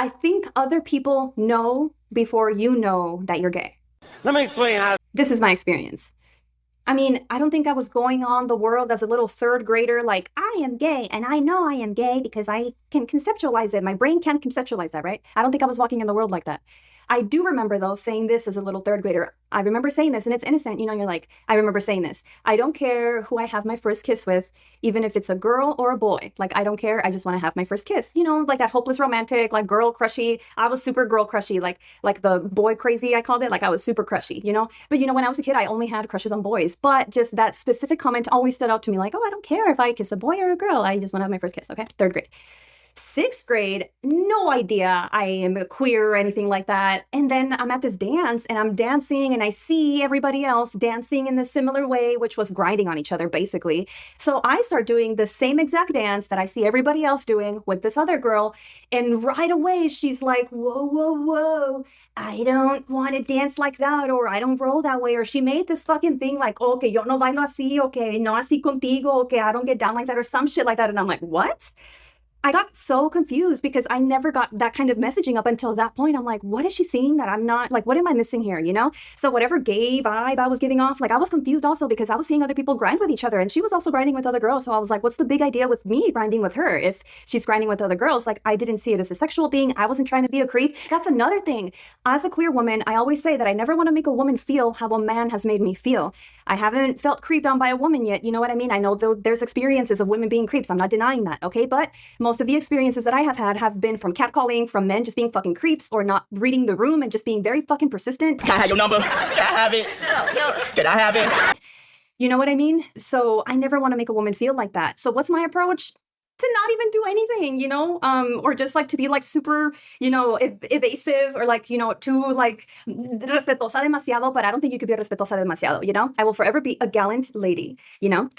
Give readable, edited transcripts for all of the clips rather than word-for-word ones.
I think other people know before you know that you're gay. Let me explain how. This is my experience. I mean, I don't think I was going on the world as a little third grader, like, I am gay, and I know I am gay because I can conceptualize it. My brain can't conceptualize that, right? I don't think I was walking in the world like that. I do remember, though, saying this as a little third grader. I remember saying this, and it's innocent. You know, you're like, I remember saying this. I don't care who I have my first kiss with, even if it's a girl or a boy. Like, I don't care. I just want to have my first kiss. You know, like that hopeless romantic, like girl crushy. I was super girl crushy, like the boy crazy, I called it. Like, I was super crushy, you know? But, you know, when I was a kid, I only had crushes on boys. But just that specific comment always stood out to me, like, oh, I don't care if I kiss a boy or a girl. I just want to have my first kiss, okay? Third grade. Sixth grade, no idea I am queer or anything like that. And then I'm at this dance and I'm dancing and I see everybody else dancing in the similar way, which was grinding on each other, basically. So I start doing the same exact dance that I see everybody else doing with this other girl. And right away, she's like, whoa, whoa, whoa, I don't want to dance like that, or I don't roll that way. Or she made this fucking thing like, oh, que yo no bailo así, or que no así contigo, or que I don't get down like that, or some shit like that. And I'm like, what? I got so confused because I never got that kind of messaging up until that point. I'm like, what is she seeing that I'm not, like, what am I missing here, you know? So whatever gay vibe I was giving off, like, I was confused also because I was seeing other people grind with each other and she was also grinding with other girls. So I was like, what's the big idea with me grinding with her if she's grinding with other girls? Like, I didn't see it as a sexual thing. I wasn't trying to be a creep. That's another thing. As a queer woman, I always say that I never want to make a woman feel how a man has made me feel. I haven't felt creeped on by a woman yet. You know what I mean? I know there's experiences of women being creeps. I'm not denying that, okay? But most of the experiences that I have had have been from catcalling, from men just being fucking creeps or not reading the room and just being very fucking persistent. Can I have your number? Can I have it? No. Can I have it? You know what I mean? So I never want to make a woman feel like that. So what's my approach? To not even do anything, you know, or just like to be like super, you know, evasive or like, you know, too like respetuosa demasiado, but I don't think you could be respetuosa demasiado, you know? I will forever be a gallant lady, you know?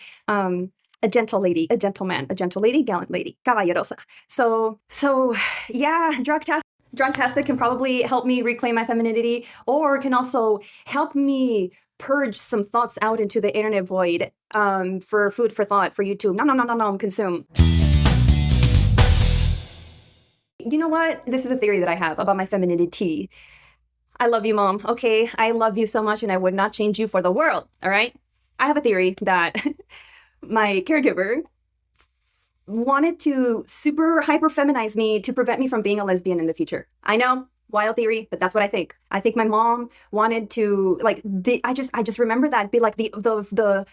A gentle lady, a gentleman, a gentle lady, gallant lady, caballerosa. So yeah, Dragtastic can probably help me reclaim my femininity, or can also help me purge some thoughts out into the internet void, for food for thought for YouTube. Nom, consume. You know what? This is a theory that I have about my femininity. I love you, Mom, okay? I love you so much and I would not change you for the world, all right? I have a theory that my caregiver wanted to super hyper feminize me to prevent me from being a lesbian in the future. I know, wild theory, but that's what I think. I think my mom wanted to, like, I just remember that be like the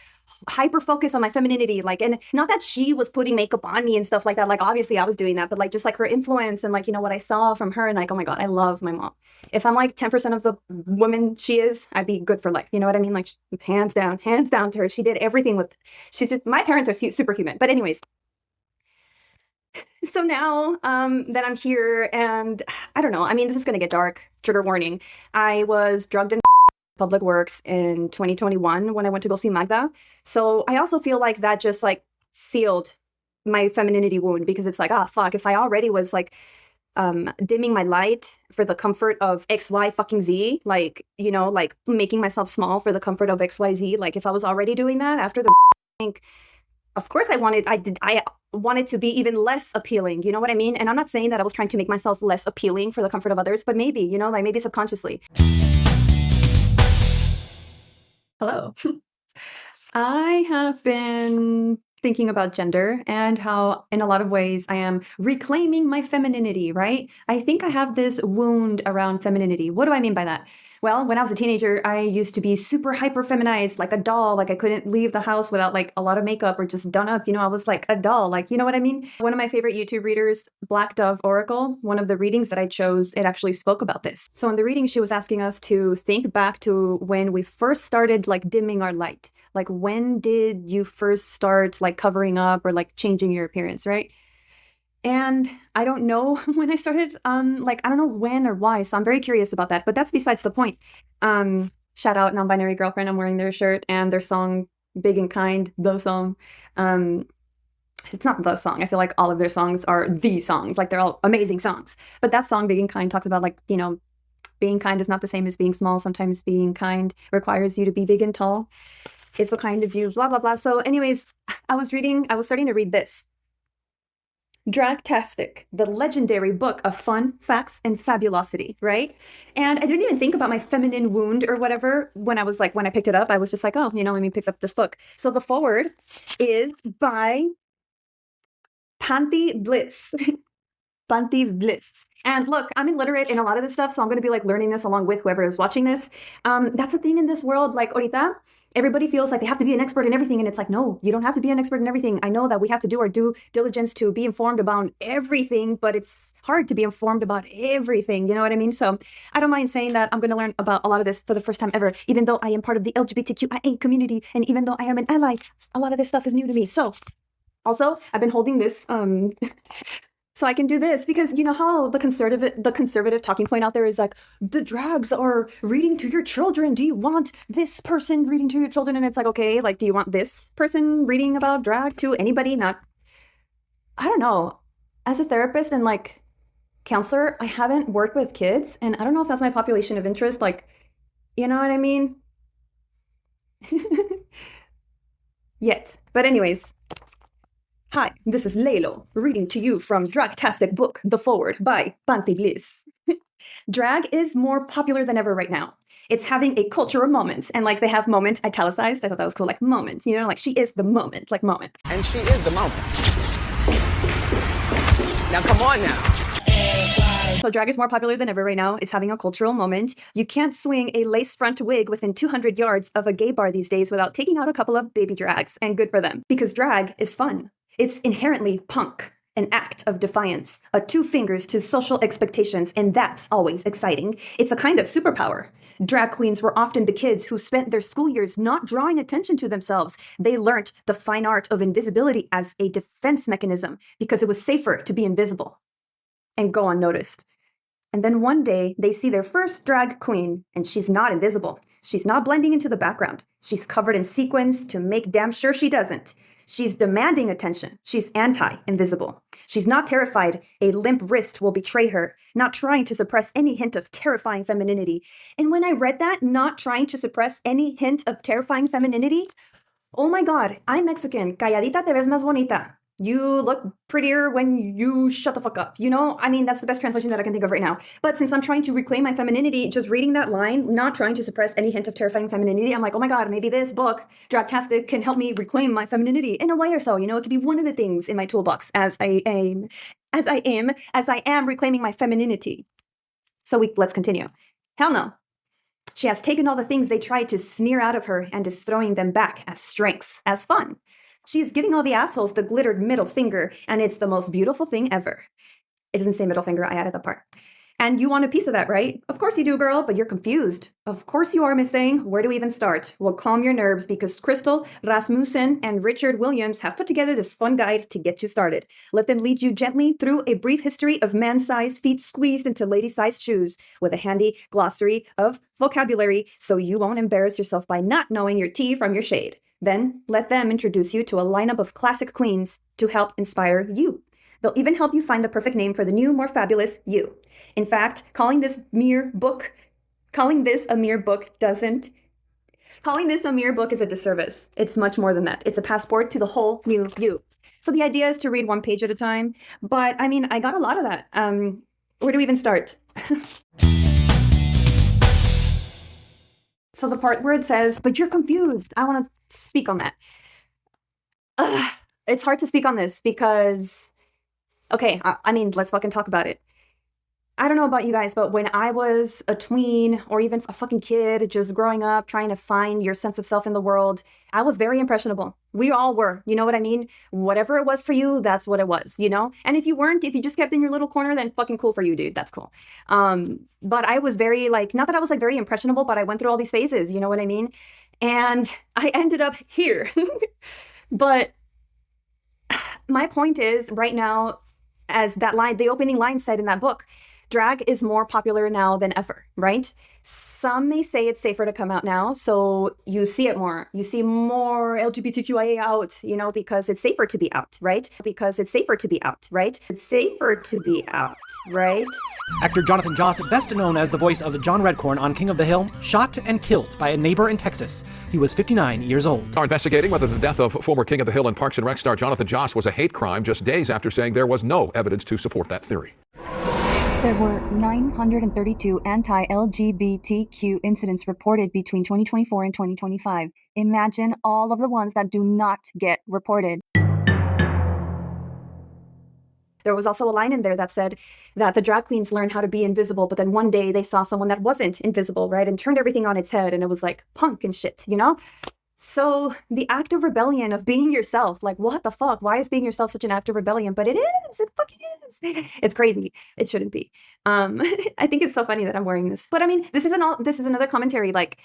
hyper focus on my femininity, like, and not that she was putting makeup on me and stuff like that. Like, obviously I was doing that, but like just like her influence and like, you know, what I saw from her and like, oh my God, I love my mom. If I'm like 10% of the woman she is, I'd be good for life. You know what I mean? Like, hands down to her. She did everything with, she's just, my parents are superhuman. But anyways, so now that I'm here and I don't know, I mean, this is going to get dark, trigger warning. I was drugged in public works in 2021 when I went to go see Magda. So I also feel like that just like sealed my femininity wound, because it's like, ah, fuck, if I already was like dimming my light for the comfort of XY fucking Z, like, you know, like making myself small for the comfort of XYZ, like if I was already doing that after the think, of course I wanted to be even less appealing, you know what I mean? And I'm not saying that I was trying to make myself less appealing for the comfort of others, but maybe, you know, like maybe subconsciously. Hello. I have been thinking about gender and how in a lot of ways I am reclaiming my femininity, right? I think I have this wound around femininity. What do I mean by that? Well, when I was a teenager, I used to be super hyper feminized, like a doll. Like I couldn't leave the house without like a lot of makeup or just done up. You know, I was like a doll, like, you know what I mean? One of my favorite YouTube readers, Black Dove Oracle, one of the readings that I chose, it actually spoke about this. So in the reading, she was asking us to think back to when we first started like dimming our light. Like, when did you first start like covering up or like changing your appearance, right? And I don't know when I started, like, I don't know when or why. So I'm very curious about that, but that's besides the point. Shout out Nonbinary Girlfriend. I'm wearing their shirt and their song, Big and Kind, the song. It's not the song. I feel like all of their songs are the songs. Like, they're all amazing songs. But that song, Big and Kind, talks about like, you know, being kind is not the same as being small. Sometimes being kind requires you to be big and tall. It's so kind of you, blah, blah, blah. So anyways, I was starting to read this. Dragtastic, the legendary book of fun, facts, and fabulosity, right? And I didn't even think about my feminine wound or whatever when I picked it up. I was just like, oh, let me pick up this book. So the foreword is by Panti Bliss. Panti Bliss. And look, I'm illiterate in a lot of this stuff, so I'm going to be like learning this along with whoever is watching this. That's a thing in this world. Like, ahorita, everybody feels like they have to be an expert in everything. And it's like, no, you don't have to be an expert in everything. I know that we have to do our due diligence to be informed about everything, but it's hard to be informed about everything. You know what I mean? So I don't mind saying that I'm going to learn about a lot of this for the first time ever, even though I am part of the LGBTQIA community. And even though I am an ally, a lot of this stuff is new to me. So also, I've been holding this so I can do this because you know how the conservative talking point out there is like, the drags are reading to your children. Do you want this person reading to your children? And it's like, okay, like, do you want this person reading about drag to anybody? I don't know. As a therapist and like counselor, I haven't worked with kids, and I don't know if that's my population of interest. Like, you know what I mean? Yet. But anyways. Hi, this is Lalo, reading to you from Dragtastic book, The Foreword by Panti Bliss. Drag is more popular than ever right now. It's having a cultural moment, and like they have moment italicized. I thought that was cool, like moment, like she is the moment, like moment. And she is the moment. Now come on now. So drag is more popular than ever right now. It's having a cultural moment. You can't swing a lace front wig within 200 yards of a gay bar these days without taking out a couple of baby drags, and good for them, because drag is fun. It's inherently punk, an act of defiance, a two fingers to social expectations, and that's always exciting. It's a kind of superpower. Drag queens were often the kids who spent their school years not drawing attention to themselves. They learnt the fine art of invisibility as a defense mechanism because it was safer to be invisible and go unnoticed. And then one day, they see their first drag queen, and she's not invisible. She's not blending into the background. She's covered in sequins to make damn sure she doesn't. She's demanding attention. She's anti-invisible. She's not terrified a limp wrist will betray her, not trying to suppress any hint of terrifying femininity. And when I read that, not trying to suppress any hint of terrifying femininity, oh my God, I'm Mexican. Calladita te ves más bonita. You look prettier when you shut the fuck up. I mean, that's the best translation that I can think of right now. But since I'm trying to reclaim my femininity, just reading that line, not trying to suppress any hint of terrifying femininity, I'm like, oh my God, maybe this book, Dragtastic, can help me reclaim my femininity in a way or so. It could be one of the things in my toolbox as I am reclaiming my femininity. So let's continue. Hell no. She has taken all the things they tried to sneer out of her and is throwing them back as strengths, as fun. She's giving all the assholes the glittered middle finger, and it's the most beautiful thing ever. It doesn't say middle finger, I added that part. And you want a piece of that, right? Of course you do, girl, but you're confused. Of course you are, Miss Thing. Where do we even start? Well, calm your nerves because Crystal Rasmussen and Richard Williams have put together this fun guide to get you started. Let them lead you gently through a brief history of man-sized feet squeezed into lady-sized shoes with a handy glossary of vocabulary so you won't embarrass yourself by not knowing your tea from your shade. Then let them introduce you to a lineup of classic queens to help inspire you. They'll even help you find the perfect name for the new, more fabulous you. In fact, calling this a mere book is a disservice. It's much more than that. It's a passport to the whole new you. So the idea is to read one page at a time, but I mean, I got a lot of that. Where do we even start? So the part where it says, but you're confused. I want to speak on that. It's hard to speak on this because, okay, I mean, let's fucking talk about it. I don't know about you guys, but when I was a tween or even a fucking kid just growing up, trying to find your sense of self in the world, I was very impressionable. We all were, you know what I mean? Whatever it was for you, that's what it was, And if you weren't, if you just kept in your little corner, then fucking cool for you, dude. That's cool. But I was very not that I was very impressionable, but I went through all these phases, you know what I mean? And I ended up here. But my point is right now, as that line, the opening line said in that book, drag is more popular now than ever, right? Some may say it's safer to come out now, so you see it more. You see more LGBTQIA out, you know, because it's safer to be out, right? Because it's safer to be out, right? It's safer to be out, right? Actor Johnathan Joss, best known as the voice of John Redcorn on King of the Hill, shot and killed by a neighbor in Texas. He was 59 years old. Are investigating whether the death of former King of the Hill and Parks and Rec star Johnathan Joss was a hate crime just days after saying there was no evidence to support that theory. There were 932 anti-LGBTQ incidents reported between 2024 and 2025. Imagine all of the ones that do not get reported. There was also a line in there that said that the drag queens learned how to be invisible, but then one day they saw someone that wasn't invisible, right? And turned everything on its head, and it was like punk and shit, you know? So the act of rebellion of being yourself, like, what the fuck? Why is being yourself such an act of rebellion? But it is. It fucking is. It's crazy. It shouldn't be. I think it's so funny that I'm wearing this. But I mean, this is another commentary, like,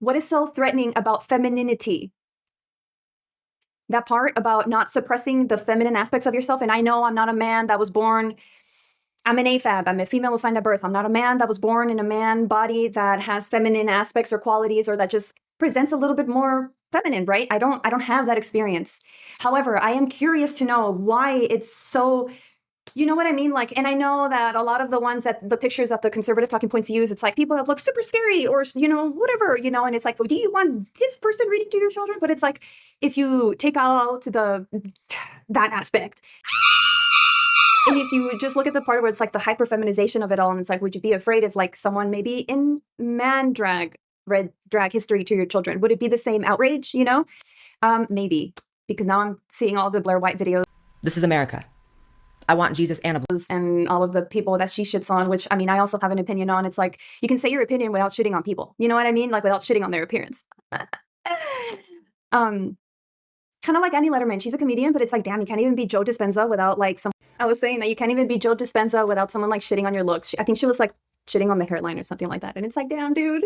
what is so threatening about femininity? That part about not suppressing the feminine aspects of yourself. And I know I'm not a man that was born, I'm an AFAB, I'm a female assigned at birth. I'm not a man that was born in a man body that has feminine aspects or qualities, or that just presents a little bit more feminine, right? I don't have that experience. However, I am curious to know why it's so, you know what I mean? Like, and I know that a lot of the pictures that the conservative talking points use, it's like people that look super scary or, you know, whatever, you know, and it's like, well, do you want this person reading to your children? But it's like, if you take out that aspect, and if you just look at the part where it's like the hyper-feminization of it all, and it's like, would you be afraid if like someone maybe in man drag read drag history to your children? Would it be the same outrage, you know? Maybe, because now I'm seeing all the Blair White videos. This is America. I want Jesus and all of the people that she shits on, which, I mean, I also have an opinion on. It's like, you can say your opinion without shitting on people. You know what I mean? Like, without shitting on their appearance. Kind of like Annie Letterman. She's a comedian, but it's like, damn, you can't even be Joe Dispenza without like some. I was saying that you can't even be Joe Dispenza without someone like shitting on your looks. I think she was like shitting on the hairline or something like that. And it's like, damn, dude.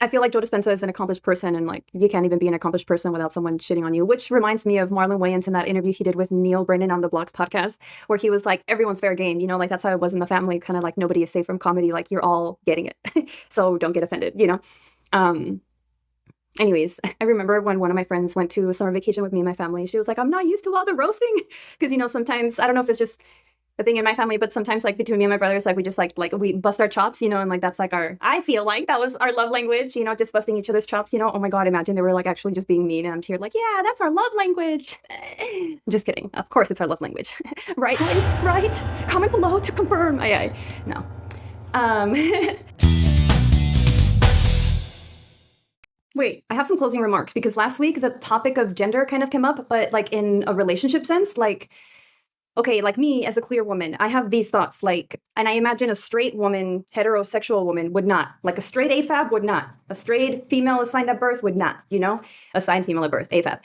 I feel like Joe Dispenza is an accomplished person, and like you can't even be an accomplished person without someone shitting on you, which reminds me of Marlon Wayans in that interview he did with Neil Brennan on the Blogs podcast, where he was like, everyone's fair game, you know, like that's how it was in the family, kind of like nobody is safe from comedy, like you're all getting it. So don't get offended, you know? Anyways, I remember when one of my friends went to a summer vacation with me and my family, she was like, I'm not used to all the roasting. Because, you know, sometimes, I don't know if it's just a thing in my family, but sometimes like between me and my brothers, like we just like we bust our chops, you know, and like that's like I feel like that was our love language, you know, just busting each other's chops, you know. Oh my God, imagine they were like actually just being mean, and I'm here like, yeah, that's our love language. Just kidding. Of course it's our love language. Right, guys? Right? Comment below to confirm. No. Wait, I have some closing remarks, because last week the topic of gender kind of came up, but like in a relationship sense, like, okay, like me as a queer woman, I have these thoughts, like, and I imagine a straight woman, heterosexual woman would not, like a straight AFAB would not, a straight female assigned at birth would not, you know, assigned female at birth, AFAB.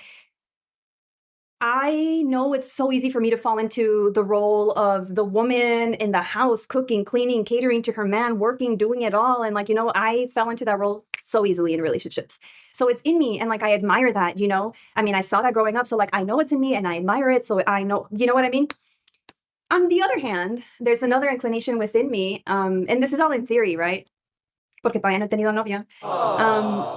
I know it's so easy for me to fall into the role of the woman in the house, cooking, cleaning, catering to her man, working, doing it all. And like, you know, I fell into that role so easily in relationships. So it's in me, and like, I admire that, you know? I mean, I saw that growing up, so like, I know it's in me and I admire it, so I know, you know what I mean? On the other hand, there's another inclination within me, and this is all in theory, right? Porque todavía no he tenido novia.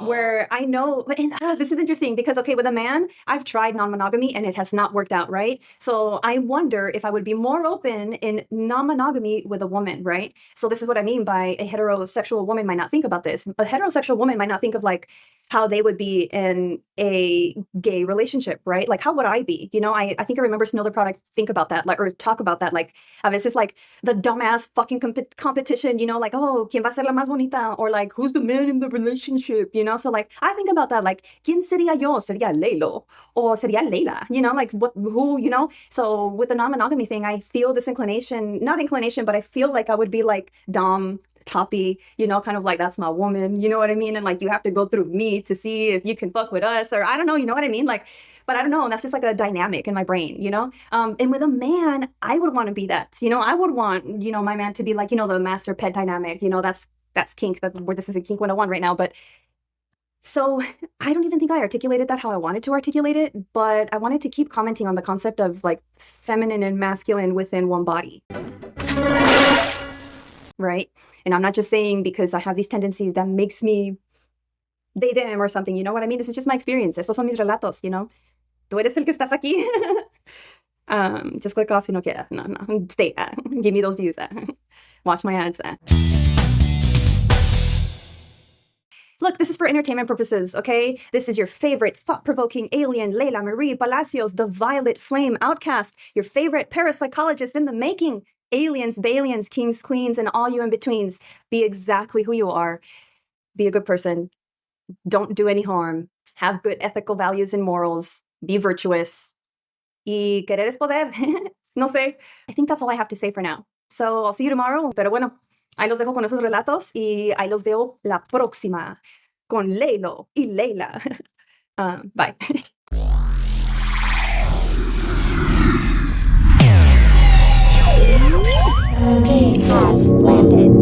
Where I know, and this is interesting because, okay, with a man, I've tried non-monogamy and it has not worked out, right? So I wonder if I would be more open in non-monogamy with a woman, right? So this is what I mean by a heterosexual woman might not think about this. A heterosexual woman might not think of like how they would be in a gay relationship, right? Like, how would I be? You know, I think I remember Snowther Product think about that, like, or talk about that, like, a veces like the dumbass fucking competition, you know, like, oh, ¿quién va a ser la más bonita? Or like, who's the man in the relationship? You know, so like, I think about that, like, ¿quién sería yo? ¿Sería Lelo? Or sería Leila? You know, like, who, you know? So with the non-monogamy thing, I feel this inclination, not inclination, but I feel like I would be like Dom, toppy, you know, kind of like, that's my woman, you know what I mean? And like, you have to go through me to see if you can fuck with us, or I don't know, you know what I mean? Like, but I don't know, that's just like a dynamic in my brain, you know? And with a man, I would want to be that, you know, I would want, you know, my man to be like, you know, the master pet dynamic, you know, that's kink, where this is a kink 101 right now, but So I don't even think I articulated that how I wanted to articulate it, but I wanted to keep commenting on the concept of like feminine and masculine within one body. Right? And I'm not just saying because I have these tendencies that makes me they, them or something, you know what I mean? This is just my experience. Estos son mis relatos, you know? Tú eres el que estás aquí. Just click off si no quieres. No. Stay. Give me those views. Watch my ads. Look, this is for entertainment purposes, okay? This is your favorite thought-provoking alien, Leila Marie Palacios, the Violet Flame Outcast, your favorite parapsychologist in the making. Aliens, Balians, kings, queens, and all you in-betweens. Be exactly who you are. Be a good person. Don't do any harm. Have good ethical values and morals. Be virtuous. Y querer es poder. No sé. I think that's all I have to say for now. So I'll see you tomorrow. Pero bueno, ahí los dejo con esos relatos y ahí los veo la próxima con Leilo y Leila. Bye. He has landed.